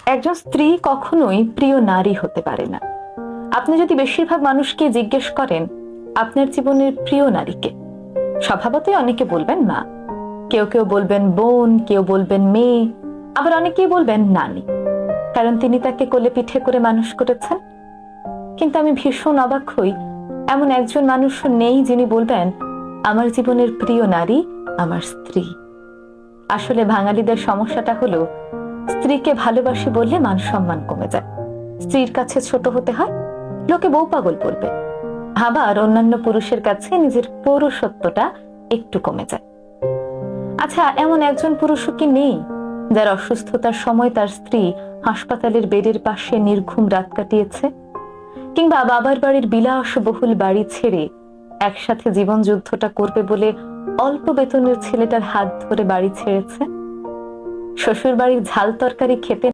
একজন স্ত্রী কখনোই প্রিয় নারী হতে পারে না। আপনি যদি বেশিরভাগ মানুষকে জিজ্ঞেস করেন আপনার জীবনের প্রিয় নারীকে, স্বভাবতই অনেকে বলবেন মা, কেউ কেউ বলবেন বোন, কেউ বলবেন মেয়ে, আবার অনেকেই বলবেন নানি, কারণ তিনি তাকে কোলে পিঠে করে মানুষ করেছেন। কিন্তু আমি ভীষণ অবাক হই, এমন একজন মানুষও নেই যিনি বলবেন আমার জীবনের প্রিয় নারী আমার স্ত্রী। আসলে বাঙালিদের সমস্যাটা হলো স্ত্রীকে ভালোবাসি বললে মান সম্মান কমে যায়, স্ত্রীর কাছে ছোট হতে হয়, লোকে বউ পাগল বলবে, আবার অন্যান্য পুরুষের কাছে নিজের পৌরুষত্বটা একটু কমে যায়। আচ্ছা, এমন একজন পুরুষও কি নেই যার অসুস্থতার সময় তার স্ত্রী হাসপাতালের বেডের পাশে নির্ঘুম রাত কাটিয়েছে, কিংবা বাবার বাড়ির বিলাসবহুল বাড়ি ছেড়ে একসাথে জীবন যুদ্ধটা করবে বলে অল্প বেতনের ছেলেটার হাত ধরে বাড়ি ছেড়েছে, শ্বশুর বাড়ির ঝাল তরকারি খেতে